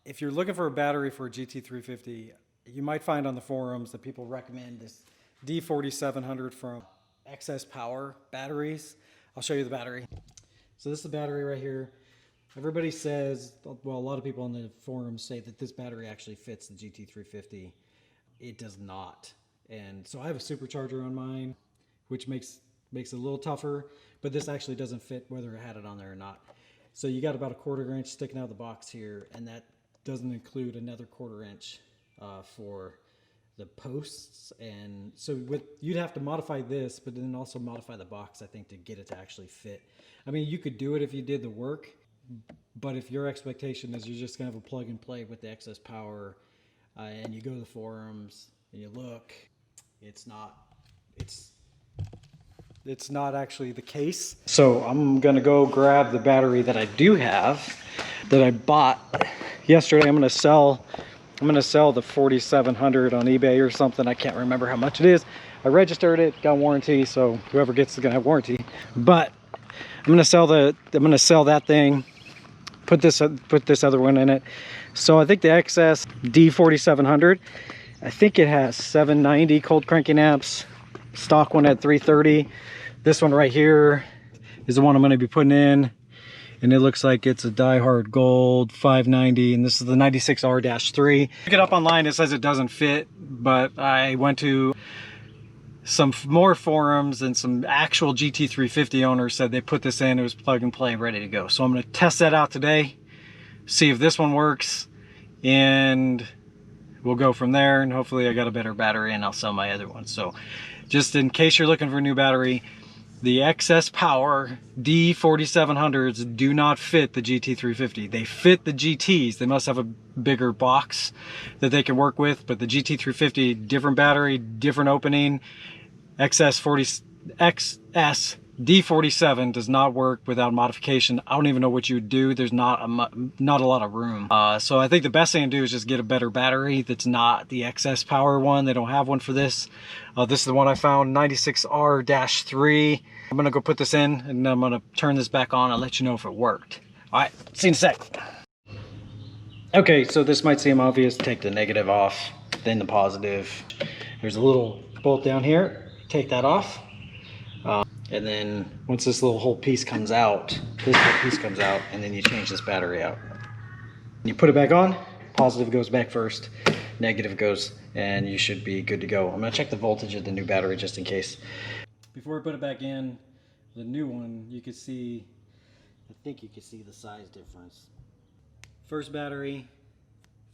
If you're looking for a battery for a GT350, you might find on the forums that people recommend this D4700 from Excess Power batteries. I'll show you the battery. So this is the battery right here. Everybody says, well, a lot of people on the forums say that this battery actually fits the GT350. It does not. And so I have a supercharger on mine, which makes it a little tougher, but this actually doesn't fit whether I had it on there or not. So you got about a 1/4 inch sticking out of the box here, and that doesn't include another 1/4 inch for the posts. And so you'd have to modify this, but then also modify the box, I think, to get it to actually fit. I mean, you could do it if you did the work, but if your expectation is you're just gonna have a plug and play with the Excess Power, and you go to the forums and you look, it's not actually the case. So I'm gonna go grab the battery that I do have, that I bought yesterday. I'm gonna sell the 4700 on eBay or something. I can't remember how much it is. I registered it, got warranty, so whoever gets is gonna have warranty. But I'm gonna sell that thing, put this other one in it. So I think the XS D4700, I think it has 790 cold cranking amps. Stock one had 330. This one right here is the one I'm going to be putting in, and it looks like it's a Die-Hard Gold 590, and this is the 96R-3. Look it up online, it says it doesn't fit, but I went to some more forums, and some actual GT350 owners said they put this in, it was plug and play, ready to go. So I'm going to test that out today, see if this one works, and we'll go from there. And hopefully I got a better battery and I'll sell my other one. So just in case you're looking for a new battery, the Excess Power D4700s do not fit the GT350. They fit the GTs. They must have a bigger box that they can work with, but the GT350, different battery, different opening. XS D47 does not work without modification. I don't even know what you would do. There's not a lot of room. So I think the best thing to do is just get a better battery that's not the Excess Power one. They don't have one for this. This is the one I found, 96R-3. I'm gonna go put this in, and I'm gonna turn this back on and let you know if it worked. All right, see you in a sec. Okay, so this might seem obvious. Take the negative off, then the positive. There's a little bolt down here. Take that off. And then once this little whole piece comes out, and then you change this battery out. You put it back on, positive goes back first, negative goes, and you should be good to go. I'm gonna check the voltage of the new battery just in case. Before I put it back in, the new one, you can see, I think you can see the size difference. First battery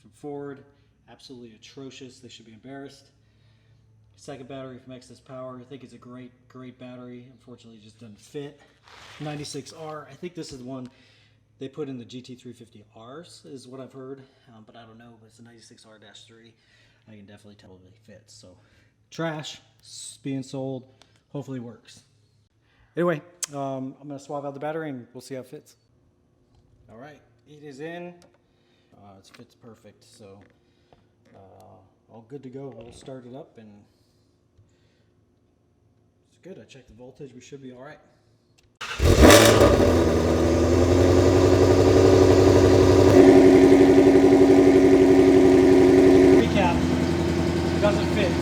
from Ford, absolutely atrocious. They should be embarrassed. Second battery from Excess Power, I think it's a great battery. Unfortunately, it just doesn't fit. 96R, I think this is the one they put in the GT350Rs, is what I've heard, but I don't know. But it's a 96R-3. I can definitely tell it fits. So, trash, being sold, hopefully works. Anyway, I'm gonna swap out the battery and we'll see how it fits. All right, it is in. It fits perfect. So, all good to go. We'll start it up and. Good, I checked the voltage, we should be all right. Recap, it doesn't fit.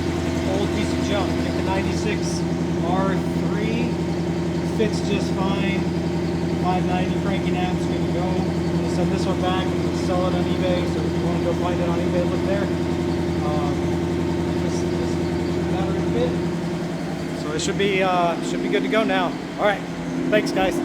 Old piece of junk. Get the 96R-3, fits just fine. 590 cranking amps, good to go. I'm gonna send this one back and sell it on eBay, so if you want to go find it on eBay, look there. This battery fit. So it should be good to go now. All right, thanks guys.